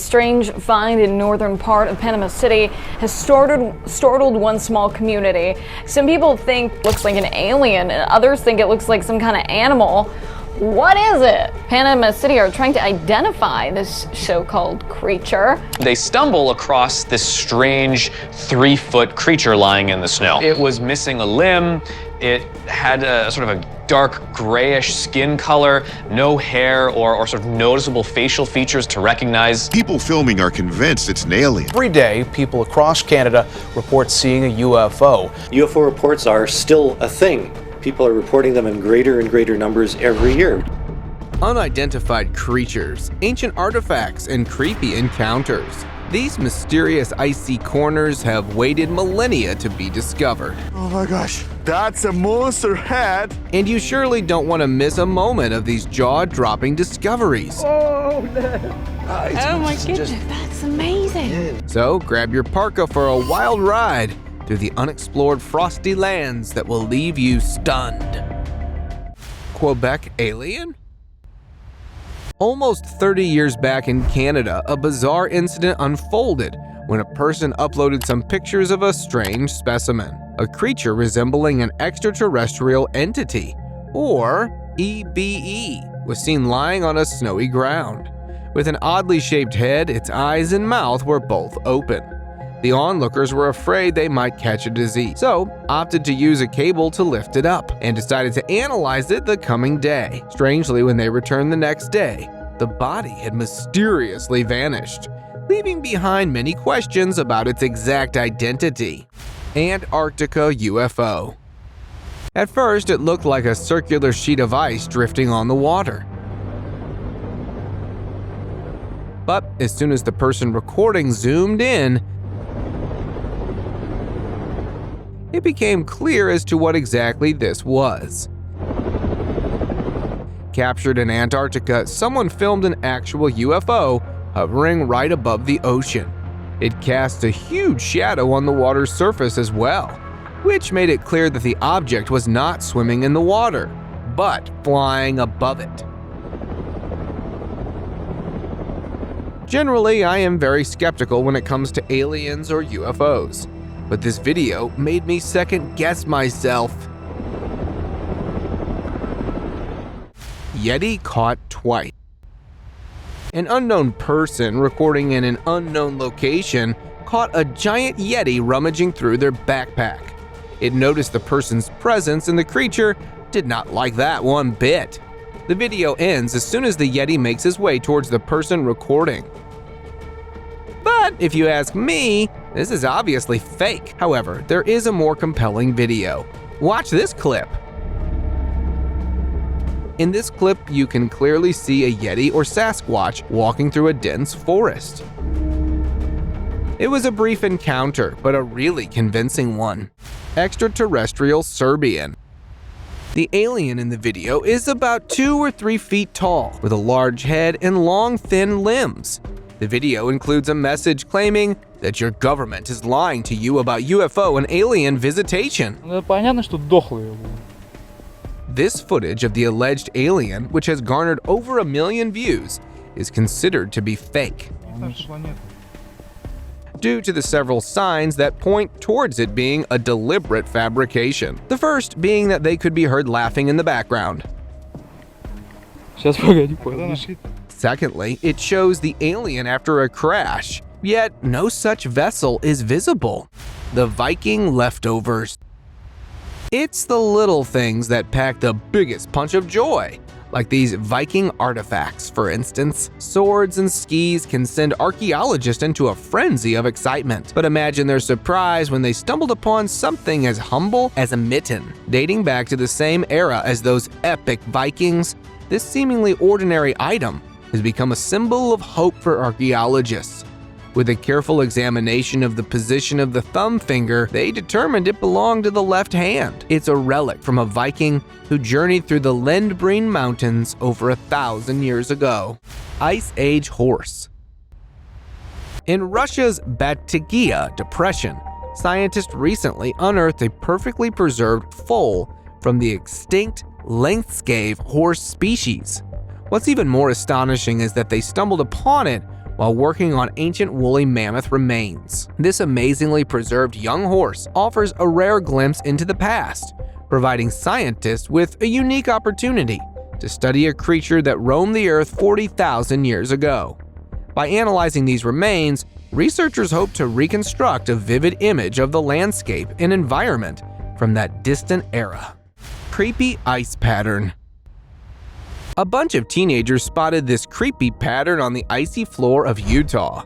strange find in northern part of Panama City has startled one small community. Some people think it looks like an alien, and others think it looks like some kind of animal. What is it? Panama City are trying to identify this so-called creature. They stumble across this strange 3-foot creature lying in the snow. It was missing a limb. It had a sort of a dark grayish skin color, no hair or sort of noticeable facial features to recognize. People filming are convinced it's an alien. Every day, people across Canada report seeing a UFO. UFO reports are still a thing. People are reporting them in greater and greater numbers every year. Unidentified creatures, ancient artifacts, and creepy encounters. These mysterious icy corners have waited millennia to be discovered. Oh my gosh, that's a monster head! And you surely don't want to miss a moment of these jaw-dropping discoveries. Oh no! Oh my goodness, that's amazing! So grab your parka for a wild ride through the unexplored frosty lands that will leave you stunned. Quebec Alien? Almost 30 years back in Canada, a bizarre incident unfolded when a person uploaded some pictures of a strange specimen, a creature resembling an extraterrestrial entity, or EBE, was seen lying on a snowy ground. With an oddly shaped head, its eyes and mouth were both open. The onlookers were afraid they might catch a disease, so opted to use a cable to lift it up and decided to analyze it the coming day. Strangely, when they returned the next day, the body had mysteriously vanished, leaving behind many questions about its exact identity. Antarctica UFO. At first, it looked like a circular sheet of ice drifting on the water. But as soon as the person recording zoomed in, it became clear as to what exactly this was. Captured in Antarctica, someone filmed an actual UFO hovering right above the ocean. It cast a huge shadow on the water's surface as well, which made it clear that the object was not swimming in the water, but flying above it. Generally, I am very skeptical when it comes to aliens or UFOs. But this video made me second-guess myself. Yeti caught twice. An unknown person recording in an unknown location caught a giant Yeti rummaging through their backpack. It noticed the person's presence and the creature did not like that one bit. The video ends as soon as the Yeti makes his way towards the person recording. But if you ask me, this is obviously fake. However, there is a more compelling video. Watch this clip. In this clip, you can clearly see a Yeti or Sasquatch walking through a dense forest. It was a brief encounter, but a really convincing one. Extraterrestrial Serbian. The alien in the video is about 2 or 3 feet tall, with a large head and long, thin limbs. The video includes a message claiming that your government is lying to you about UFO and alien visitation. This footage of the alleged alien, which has garnered over 1 million views, is considered to be fake, due to the several signs that point towards it being a deliberate fabrication. The first being that they could be heard laughing in the background. Secondly, it shows the alien after a crash, yet no such vessel is visible. The Viking Leftovers. It's the little things that pack the biggest punch of joy, like these Viking artifacts, for instance. Swords and skis can send archeologists into a frenzy of excitement, but imagine their surprise when they stumbled upon something as humble as a mitten. Dating back to the same era as those epic Vikings, this seemingly ordinary item has become a symbol of hope for archaeologists. With a careful examination of the position of the thumb finger, they determined it belonged to the left hand. It's a relic from a Viking who journeyed through the Lendbreen Mountains over 1,000 years ago. Ice Age Horse. In Russia's Batigia Depression, scientists recently unearthed a perfectly preserved foal from the extinct Lengthscave horse species. What's even more astonishing is that they stumbled upon it while working on ancient woolly mammoth remains. This amazingly preserved young horse offers a rare glimpse into the past, providing scientists with a unique opportunity to study a creature that roamed the earth 40,000 years ago. By analyzing these remains, researchers hope to reconstruct a vivid image of the landscape and environment from that distant era. Creepy ice pattern. A bunch of teenagers spotted this creepy pattern on the icy floor of Utah.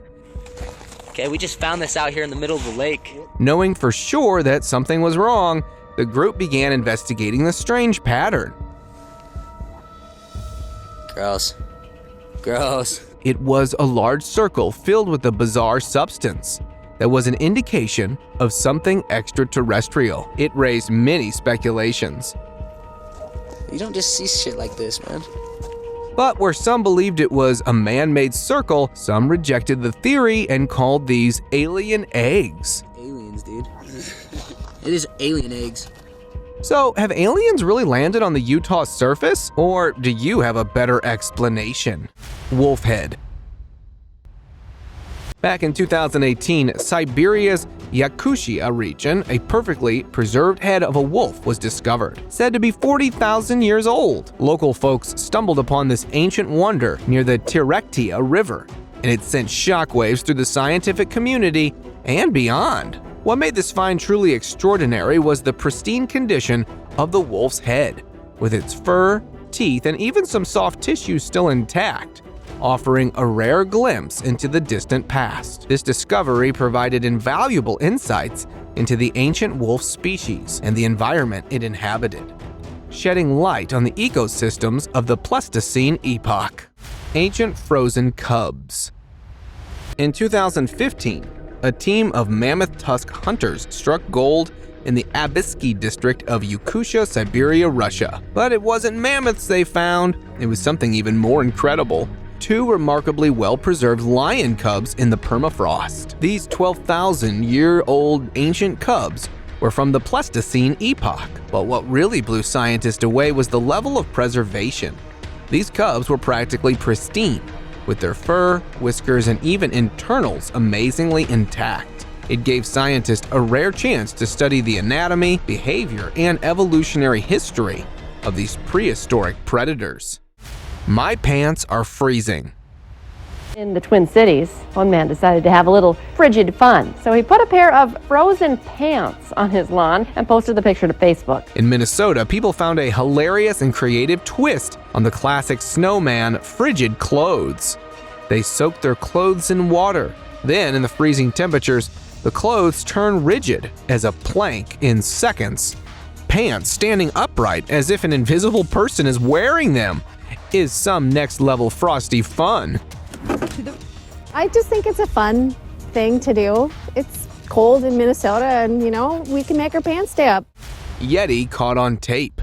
Okay, we just found this out here in the middle of the lake. Knowing for sure that something was wrong, the group began investigating the strange pattern. Gross. Gross. It was a large circle filled with a bizarre substance that was an indication of something extraterrestrial. It raised many speculations. You don't just see shit like this, man. But where some believed it was a man-made circle, some rejected the theory and called these alien eggs. Aliens, dude. It is alien eggs. So, have aliens really landed on the Utah surface? Or do you have a better explanation? Wolf head. Back in 2018, Siberia's Yakutia region, a perfectly preserved head of a wolf was discovered, said to be 40,000 years old. Local folks stumbled upon this ancient wonder near the Tirektia River, and it sent shockwaves through the scientific community and beyond. What made this find truly extraordinary was the pristine condition of the wolf's head, with its fur, teeth, and even some soft tissue still intact, offering a rare glimpse into the distant past. This discovery provided invaluable insights into the ancient wolf species and the environment it inhabited, shedding light on the ecosystems of the Pleistocene epoch. Ancient frozen cubs. In 2015, a team of Mammoth Tusk hunters struck gold in the Abysky district of Yakutia, Siberia, Russia. But it wasn't mammoths they found, it was something even more incredible. Two remarkably well-preserved lion cubs in the permafrost. These 12,000-year-old ancient cubs were from the Pleistocene epoch. But what really blew scientists away was the level of preservation. These cubs were practically pristine, with their fur, whiskers, and even internals amazingly intact. It gave scientists a rare chance to study the anatomy, behavior, and evolutionary history of these prehistoric predators. My pants are freezing. In the Twin Cities, one man decided to have a little frigid fun. So he put a pair of frozen pants on his lawn and posted the picture to Facebook. In Minnesota, people found a hilarious and creative twist on the classic snowman frigid clothes. They soaked their clothes in water. Then, in the freezing temperatures, the clothes turn rigid as a plank in seconds. Pants standing upright as if an invisible person is wearing them. Is some next-level frosty fun. I just think it's a fun thing to do. It's cold in Minnesota and, we can make our pants stay up. Yeti caught on tape.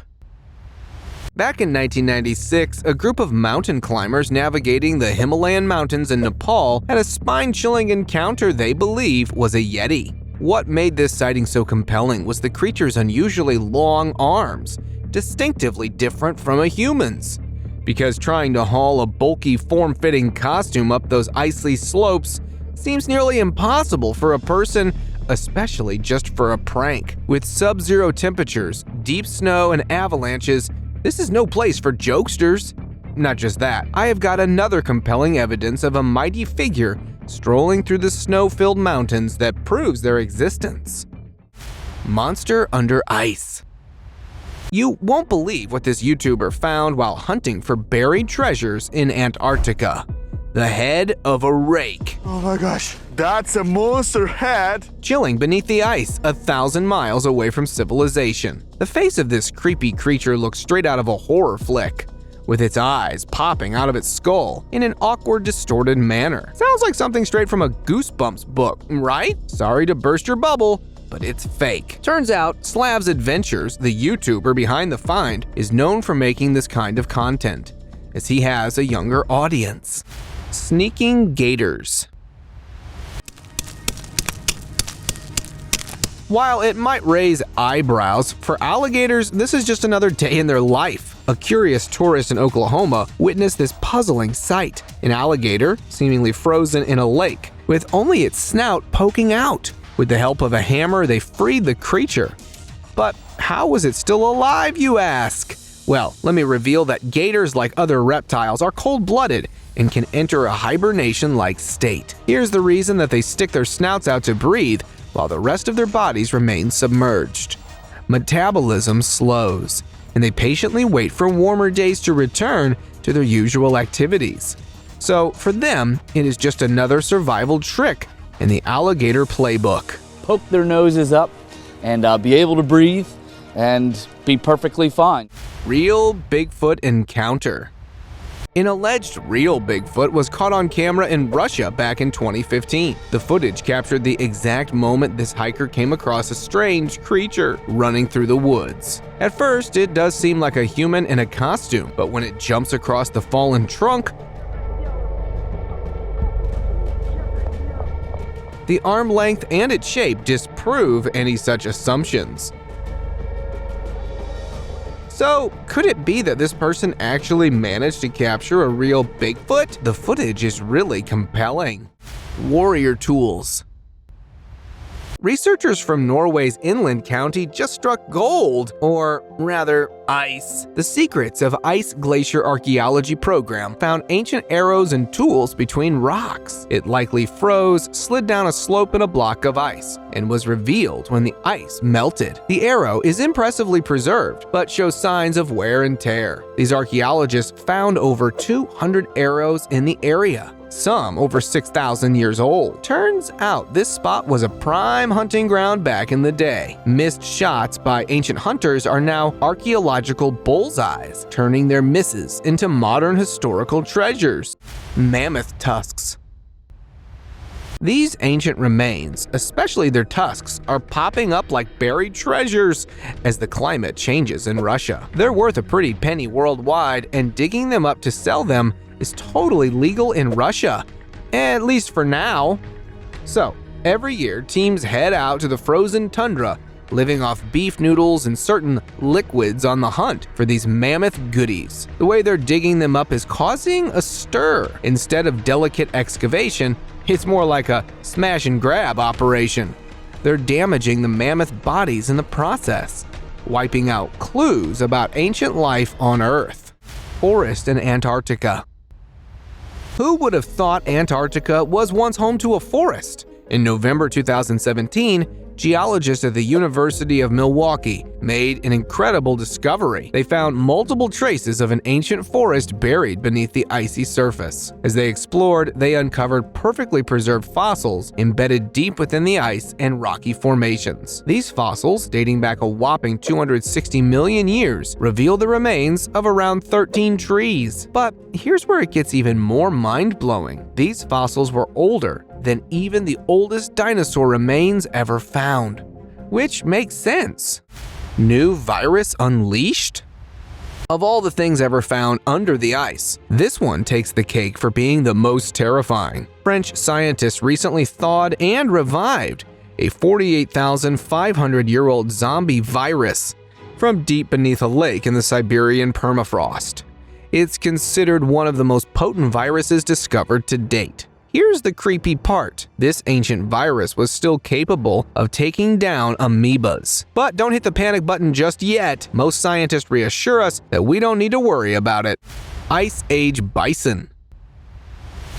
Back in 1996, a group of mountain climbers navigating the Himalayan mountains in Nepal had a spine-chilling encounter they believe was a Yeti. What made this sighting so compelling was the creature's unusually long arms, distinctively different from a human's. Because trying to haul a bulky, form-fitting costume up those icy slopes seems nearly impossible for a person, especially just for a prank. With sub-zero temperatures, deep snow, and avalanches, this is no place for jokesters. Not just that, I have got another compelling evidence of a mighty figure strolling through the snow-filled mountains that proves their existence. Monster under ice. You won't believe what this YouTuber found while hunting for buried treasures in Antarctica. The head of a rake. Oh my gosh, that's a monster head. Chilling beneath the ice 1,000 miles away from civilization. The face of this creepy creature looks straight out of a horror flick, with its eyes popping out of its skull in an awkward, distorted manner. Sounds like something straight from a Goosebumps book, right? Sorry to burst your bubble, but it's fake. Turns out, Slav's Adventures, the YouTuber behind the find, is known for making this kind of content, as he has a younger audience. Sneaking gators. While it might raise eyebrows, for alligators, this is just another day in their life. A curious tourist in Oklahoma witnessed this puzzling sight: an alligator seemingly frozen in a lake, with only its snout poking out. With the help of a hammer, they freed the creature. But how was it still alive, you ask? Well, let me reveal that gators, like other reptiles, are cold-blooded and can enter a hibernation-like state. Here's the reason that they stick their snouts out to breathe while the rest of their bodies remain submerged. Metabolism slows, and they patiently wait for warmer days to return to their usual activities. So for them, it is just another survival trick in the alligator playbook. Poke their noses up and be able to breathe and be perfectly fine. Real Bigfoot encounter. An alleged real Bigfoot was caught on camera in Russia back in 2015. The footage captured the exact moment this hiker came across a strange creature running through the woods. At first, it does seem like a human in a costume, but when it jumps across the fallen trunk, the arm length and its shape disprove any such assumptions. So, could it be that this person actually managed to capture a real Bigfoot? The footage is really compelling. Warrior tools. Researchers from Norway's inland county just struck gold, or rather, ice. The Secrets of Ice Glacier Archaeology program found ancient arrows and tools between rocks. It likely froze, slid down a slope in a block of ice, and was revealed when the ice melted. The arrow is impressively preserved, but shows signs of wear and tear. These archaeologists found over 200 arrows in the area, some over 6,000 years old. Turns out this spot was a prime hunting ground back in the day. Missed shots by ancient hunters are now archaeological bullseyes, turning their misses into modern historical treasures. Mammoth tusks. These ancient remains, especially their tusks, are popping up like buried treasures as the climate changes in Russia. They're worth a pretty penny worldwide, and digging them up to sell them is totally legal in Russia, at least for now. So, every year, teams head out to the frozen tundra, living off beef noodles and certain liquids on the hunt for these mammoth goodies. The way they're digging them up is causing a stir. Instead of delicate excavation, it's more like a smash and grab operation. They're damaging the mammoth bodies in the process, wiping out clues about ancient life on Earth. Forest in Antarctica. Who would have thought Antarctica was once home to a forest? In November 2017, geologists at the University of Milwaukee made an incredible discovery. They found multiple traces of an ancient forest buried beneath the icy surface. As they explored, they uncovered perfectly preserved fossils embedded deep within the ice and rocky formations. These fossils, dating back a whopping 260 million years, reveal the remains of around 13 trees. But here's where it gets even more mind-blowing. These fossils were older than even the oldest dinosaur remains ever found. Which makes sense. New virus unleashed? Of all the things ever found under the ice, this one takes the cake for being the most terrifying. French scientists recently thawed and revived a 48,500-year-old zombie virus from deep beneath a lake in the Siberian permafrost. It's considered one of the most potent viruses discovered to date. Here's the creepy part. This ancient virus was still capable of taking down amoebas. But don't hit the panic button just yet. Most scientists reassure us that we don't need to worry about it. Ice Age bison.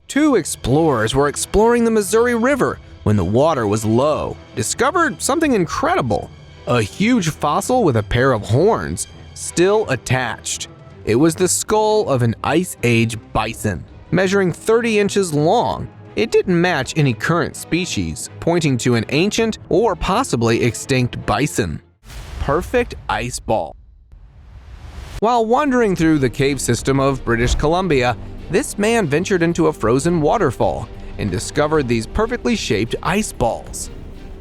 Two explorers were exploring the Missouri River when the water was low, discovered something incredible: a huge fossil with a pair of horns still attached. It was the skull of an Ice Age bison, measuring 30 inches long. It didn't match any current species, pointing to an ancient or possibly extinct bison. Perfect ice ball. While wandering through the cave system of British Columbia, this man ventured into a frozen waterfall and discovered these perfectly shaped ice balls.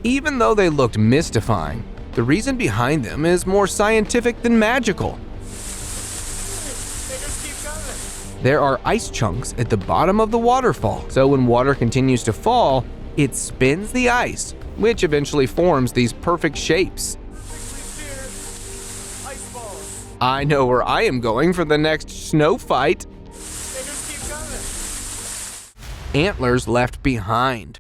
Even though they looked mystifying, the reason behind them is more scientific than magical. There are ice chunks at the bottom of the waterfall, so when water continues to fall, it spins the ice, which eventually forms these perfect shapes. I know where I am going for the next snow fight. Antlers left behind.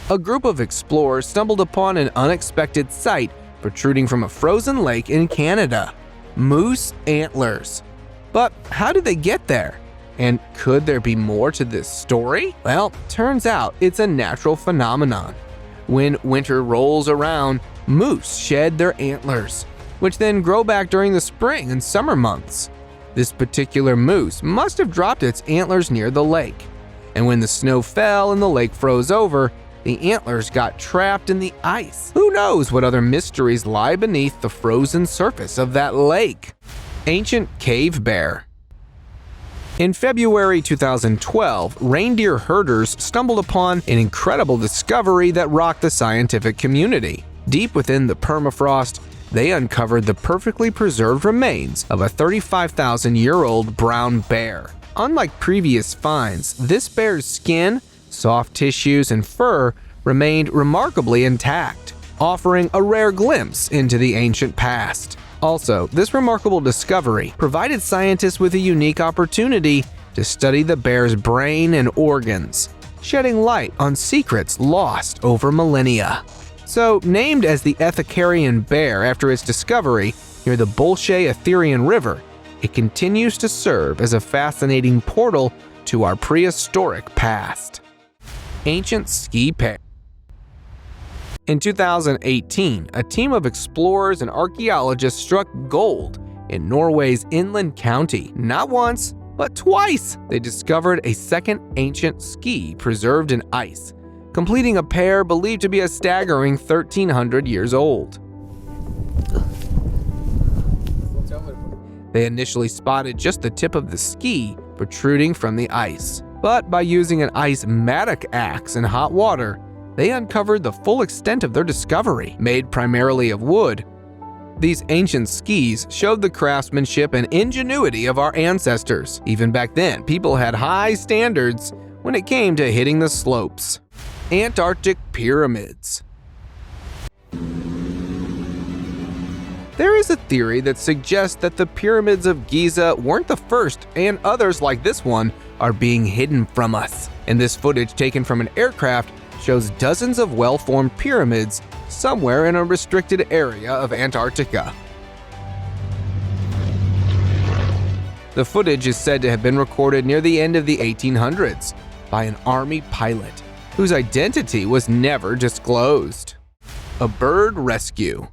A group of explorers stumbled upon an unexpected sight protruding from a frozen lake in Canada. Moose antlers. But how did they get there? And could there be more to this story? Well, turns out it's a natural phenomenon. When winter rolls around, moose shed their antlers, which then grow back during the spring and summer months. This particular moose must have dropped its antlers near the lake. And when the snow fell and the lake froze over, the antlers got trapped in the ice. Who knows what other mysteries lie beneath the frozen surface of that lake? Ancient cave bear. In February 2012, reindeer herders stumbled upon an incredible discovery that rocked the scientific community. Deep within the permafrost, they uncovered the perfectly preserved remains of a 35,000-year-old brown bear. Unlike previous finds, this bear's skin, soft tissues, and fur remained remarkably intact, offering a rare glimpse into the ancient past. Also, this remarkable discovery provided scientists with a unique opportunity to study the bear's brain and organs, shedding light on secrets lost over millennia. So, named as the Ethicarian bear after its discovery near the Bolshoi Etherian River, it continues to serve as a fascinating portal to our prehistoric past. Ancient ski pair. In 2018, a team of explorers and archaeologists struck gold in Norway's inland county. Not once, but twice, they discovered a second ancient ski preserved in ice, completing a pair believed to be a staggering 1,300 years old. They initially spotted just the tip of the ski protruding from the ice, but by using an ice mattock axe in hot water, they uncovered the full extent of their discovery. Made primarily of wood, these ancient skis showed the craftsmanship and ingenuity of our ancestors. Even back then, people had high standards when it came to hitting the slopes. Antarctic pyramids. There is a theory that suggests that the pyramids of Giza weren't the first, and others like this one are being hidden from us. And this footage taken from an aircraft shows dozens of well-formed pyramids somewhere in a restricted area of Antarctica. The footage is said to have been recorded near the end of the 1800s by an army pilot, whose identity was never disclosed. A bird rescue.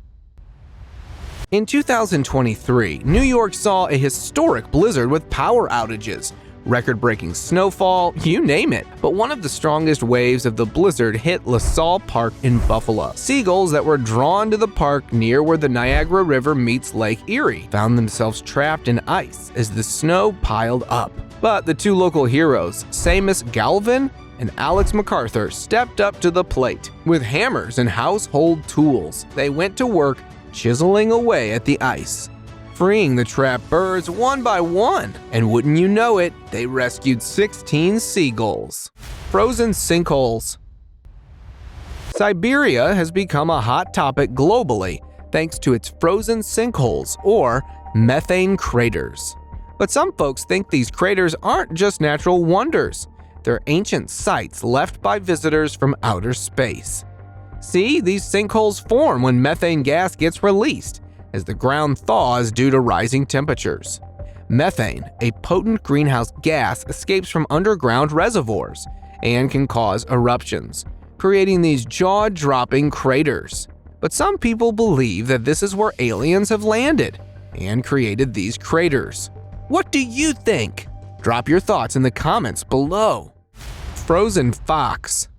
In 2023, New York saw a historic blizzard with power outages, record-breaking snowfall, you name it. But one of the strongest waves of the blizzard hit LaSalle Park in Buffalo. Seagulls that were drawn to the park near where the Niagara River meets Lake Erie found themselves trapped in ice as the snow piled up. But the two local heroes, Seamus Galvin and Alex MacArthur, stepped up to the plate. With hammers and household tools, they went to work chiseling away at the ice, freeing the trapped birds one by one. And wouldn't you know it, they rescued 16 seagulls. Frozen sinkholes. Siberia has become a hot topic globally thanks to its frozen sinkholes, or methane craters. But some folks think these craters aren't just natural wonders. They're ancient sites left by visitors from outer space. See, these sinkholes form when methane gas gets released as the ground thaws due to rising temperatures. Methane, a potent greenhouse gas, escapes from underground reservoirs and can cause eruptions, creating these jaw-dropping craters. But some people believe that this is where aliens have landed and created these craters. What do you think? Drop your thoughts in the comments below. Frozen fox.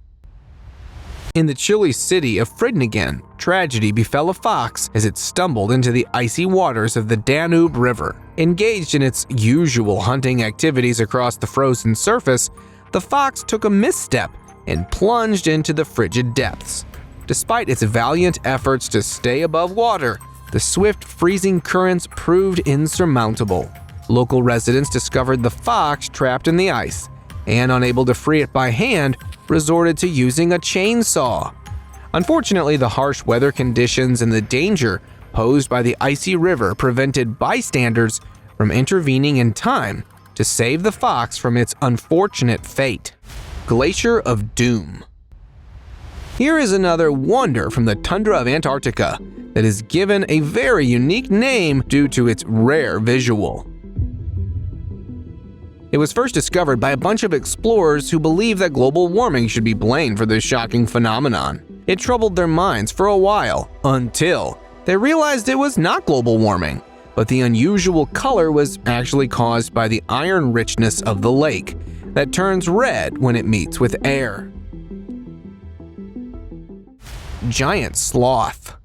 In the chilly city of Fridningen, tragedy befell a fox as it stumbled into the icy waters of the Danube River. Engaged in its usual hunting activities across the frozen surface, the fox took a misstep and plunged into the frigid depths. Despite its valiant efforts to stay above water, the swift freezing currents proved insurmountable. Local residents discovered the fox trapped in the ice and, unable to free it by hand, resorted to using a chainsaw. Unfortunately, the harsh weather conditions and the danger posed by the icy river prevented bystanders from intervening in time to save the fox from its unfortunate fate. Glacier of Doom. Here is another wonder from the tundra of Antarctica that is given a very unique name due to its rare visual. It was first discovered by a bunch of explorers who believed that global warming should be blamed for this shocking phenomenon. It troubled their minds for a while, until they realized it was not global warming, but the unusual color was actually caused by the iron richness of the lake that turns red when it meets with air. Giant sloth.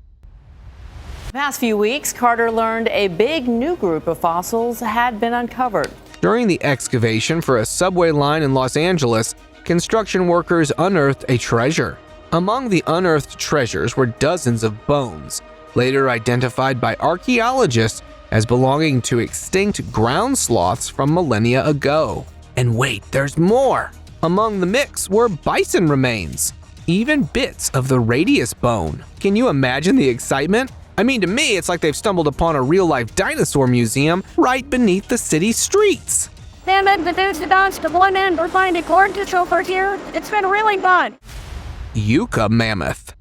The past few weeks, Carter learned a big new group of fossils had been uncovered. During the excavation for a subway line in Los Angeles, construction workers unearthed a treasure. Among the unearthed treasures were dozens of bones, later identified by archeologists as belonging to extinct ground sloths from millennia ago. And wait, there's more! Among the mix were bison remains, even bits of the radius bone. Can you imagine the excitement? I mean, to me, it's like they've stumbled upon a real-life dinosaur museum right beneath the city streets. We're finding gorgeous over here. It's been really fun. Yucca mammoth.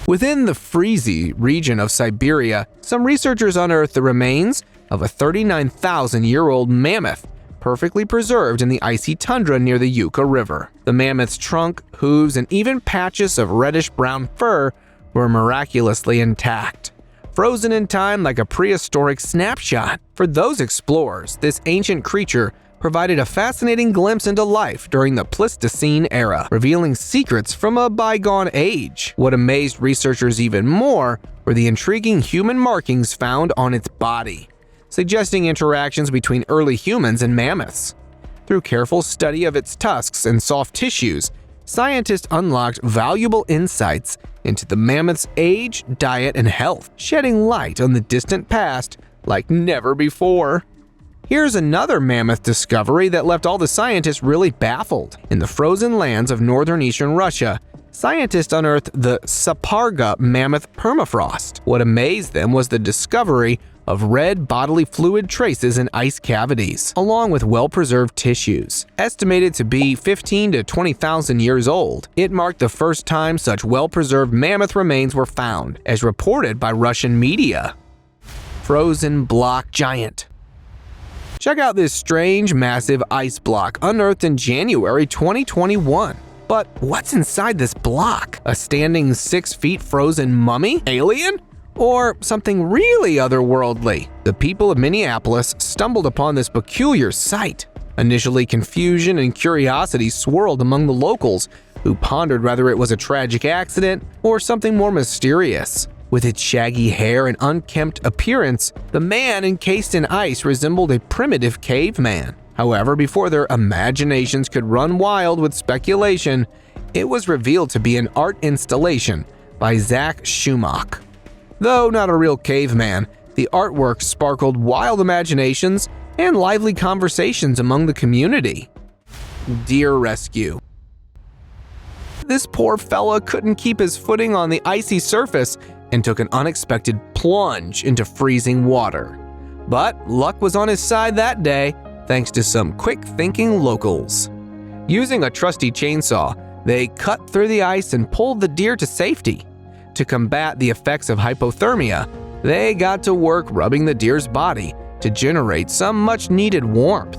Within the Freezy region of Siberia, some researchers unearthed the remains of a 39,000-year-old mammoth, perfectly preserved in the icy tundra near the Yucca River. The mammoth's trunk, hooves, and even patches of reddish-brown fur were miraculously intact, frozen in time like a prehistoric snapshot. For those explorers, this ancient creature provided a fascinating glimpse into life during the Pleistocene era, revealing secrets from a bygone age. What amazed researchers even more were the intriguing human markings found on its body, suggesting interactions between early humans and mammoths. Through careful study of its tusks and soft tissues, scientists unlocked valuable insights into the mammoth's age, diet, and health, shedding light on the distant past like never before. Here's another mammoth discovery that left all the scientists really baffled. In the frozen lands of northern eastern Russia, scientists unearthed the Saparga mammoth permafrost. What amazed them was the discovery of red bodily fluid traces in ice cavities, along with well-preserved tissues. Estimated to be 15 to 20,000 years old, it marked the first time such well-preserved mammoth remains were found, as reported by Russian media. Frozen block giant. Check out this strange, massive ice block unearthed in January 2021. But what's inside this block? A standing 6 feet frozen mummy? Alien? Or something really otherworldly? The people of Minneapolis stumbled upon this peculiar sight. Initially, confusion and curiosity swirled among the locals, who pondered whether it was a tragic accident or something more mysterious. With its shaggy hair and unkempt appearance, the man encased in ice resembled a primitive caveman. However, before their imaginations could run wild with speculation, it was revealed to be an art installation by Zach Schumach. Though not a real caveman, the artwork sparkled wild imaginations and lively conversations among the community. Deer rescue. This poor fella couldn't keep his footing on the icy surface and took an unexpected plunge into freezing water. But luck was on his side that day, thanks to some quick-thinking locals. Using a trusty chainsaw, they cut through the ice and pulled the deer to safety. To combat the effects of hypothermia, they got to work rubbing the deer's body to generate some much-needed warmth.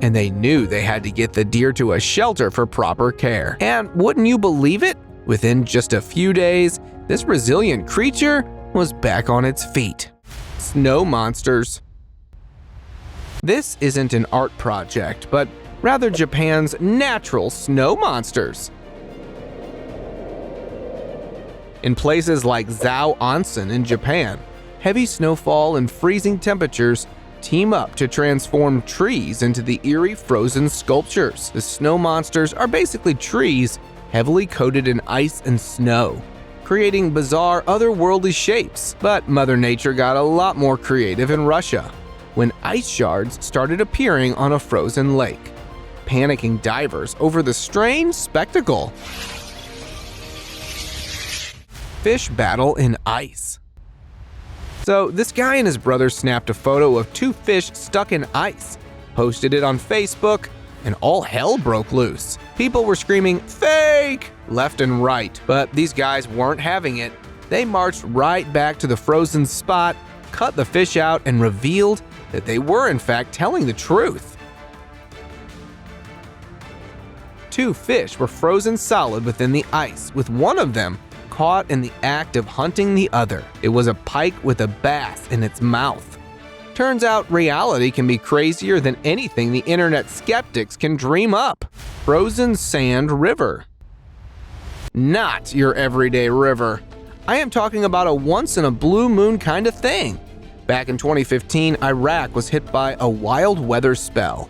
And they knew they had to get the deer to a shelter for proper care. And wouldn't you believe it? Within just a few days, this resilient creature was back on its feet. Snow monsters. This isn't an art project, but rather Japan's natural snow monsters. In places like Zao Onsen in Japan, heavy snowfall and freezing temperatures team up to transform trees into the eerie frozen sculptures. The snow monsters are basically trees heavily coated in ice and snow, creating bizarre otherworldly shapes. But Mother Nature got a lot more creative in Russia, when ice shards started appearing on a frozen lake, panicking divers over the strange spectacle. Fish battle in ice. So this guy and his brother snapped a photo of 2 fish stuck in ice, posted it on Facebook, and all hell broke loose. People were screaming, "Fake!" left and right, but these guys weren't having it. They marched right back to the frozen spot, cut the fish out, and revealed that they were in fact telling the truth. 2 fish were frozen solid within the ice, with one of them caught in the act of hunting the other. It was a pike with a bass in its mouth. Turns out reality can be crazier than anything the internet skeptics can dream up. Frozen sand river. Not your everyday river. I am talking about a once-in-a-blue-moon kind of thing. Back in 2015, Iraq was hit by a wild weather spell.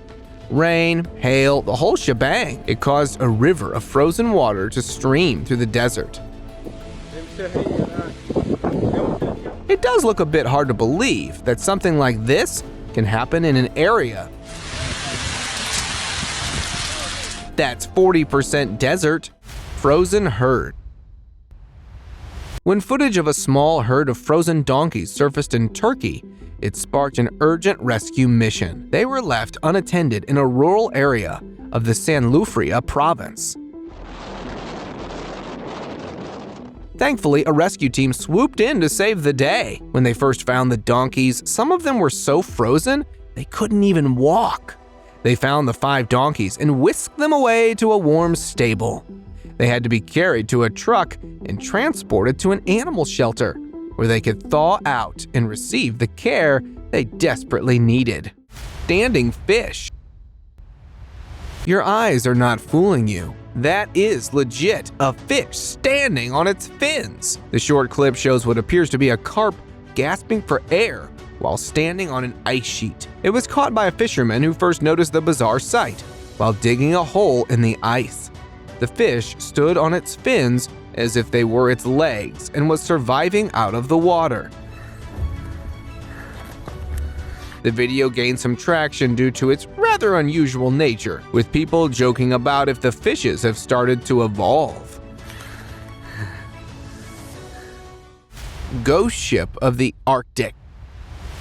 Rain, hail, the whole shebang. It caused a river of frozen water to stream through the desert. It does look a bit hard to believe that something like this can happen in an area that's 40% desert. Frozen herd. When footage of a small herd of frozen donkeys surfaced in Turkey, it sparked an urgent rescue mission. They were left unattended in a rural area of the Sanlufria province. Thankfully, a rescue team swooped in to save the day. When they first found the donkeys, some of them were so frozen they couldn't even walk. They found the 5 donkeys and whisked them away to a warm stable. They had to be carried to a truck and transported to an animal shelter where they could thaw out and receive the care they desperately needed. Standing fish. Your eyes are not fooling you. That is legit a fish standing on its fins. The short clip shows what appears to be a carp gasping for air while standing on an ice sheet. It was caught by a fisherman who first noticed the bizarre sight while digging a hole in the ice. The fish stood on its fins as if they were its legs and was surviving out of the water. The video gained some traction due to its rather unusual nature, with people joking about if the fishes have started to evolve. Ghost ship of the Arctic.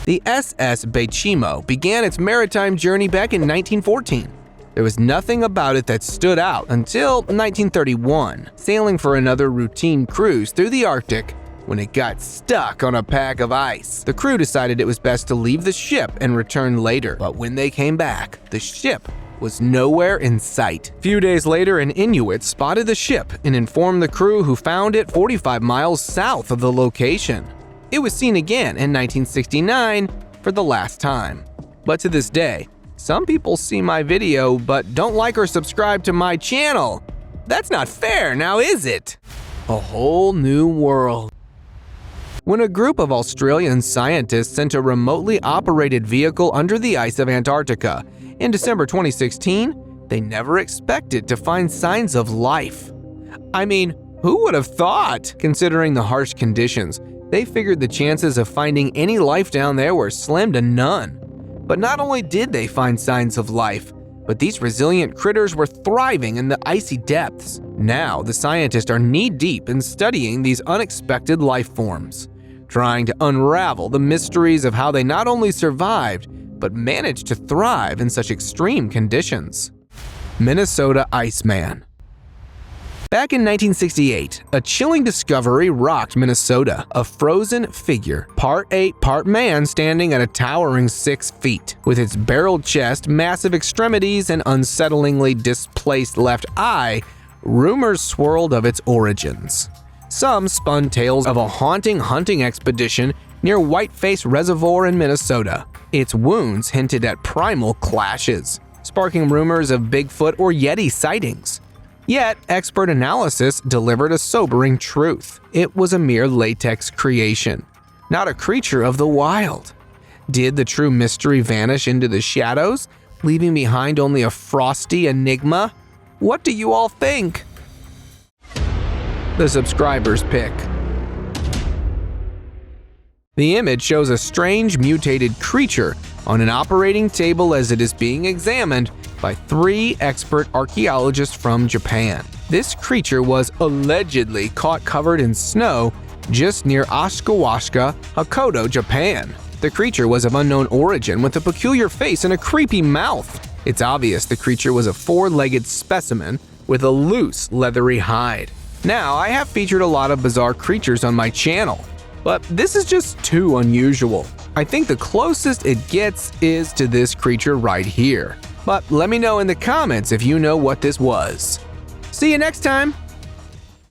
The SS Bechimo began its maritime journey back in 1914. There was nothing about it that stood out until 1931, sailing for another routine cruise through the Arctic when it got stuck on a pack of ice. The crew decided it was best to leave the ship and return later, but when they came back, the ship was nowhere in sight. Few days later, an Inuit spotted the ship and informed the crew, who found it 45 miles south of the location. It was seen again in 1969 for the last time. But to this day, some people see my video but don't like or subscribe to my channel. That's not fair, now is it? A whole new world. When a group of Australian scientists sent a remotely operated vehicle under the ice of Antarctica in December 2016, they never expected to find signs of life. I mean, who would have thought? Considering the harsh conditions, they figured the chances of finding any life down there were slim to none. But not only did they find signs of life, but these resilient critters were thriving in the icy depths. Now, the scientists are knee-deep in studying these unexpected life forms, trying to unravel the mysteries of how they not only survived, but managed to thrive in such extreme conditions. Minnesota Iceman. Back in 1968, a chilling discovery rocked Minnesota. A frozen figure, part ape, part man, standing at a towering 6 feet. With its barreled chest, massive extremities, and unsettlingly displaced left eye, rumors swirled of its origins. Some spun tales of a haunting hunting expedition near Whiteface Reservoir in Minnesota. Its wounds hinted at primal clashes, sparking rumors of Bigfoot or Yeti sightings. Yet, expert analysis delivered a sobering truth. It was a mere latex creation, not a creature of the wild. Did the true mystery vanish into the shadows, leaving behind only a frosty enigma? What do you all think? The subscribers pick. The image shows a strange mutated creature on an operating table as it is being examined by 3 expert archaeologists from Japan. This creature was allegedly caught covered in snow just near Ashikawashika, Hokkaido, Japan. The creature was of unknown origin with a peculiar face and a creepy mouth. It's obvious the creature was a four-legged specimen with a loose, leathery hide. Now, I have featured a lot of bizarre creatures on my channel, but this is just too unusual. I think the closest it gets is to this creature right here. But let me know in the comments if you know what this was. See you next time!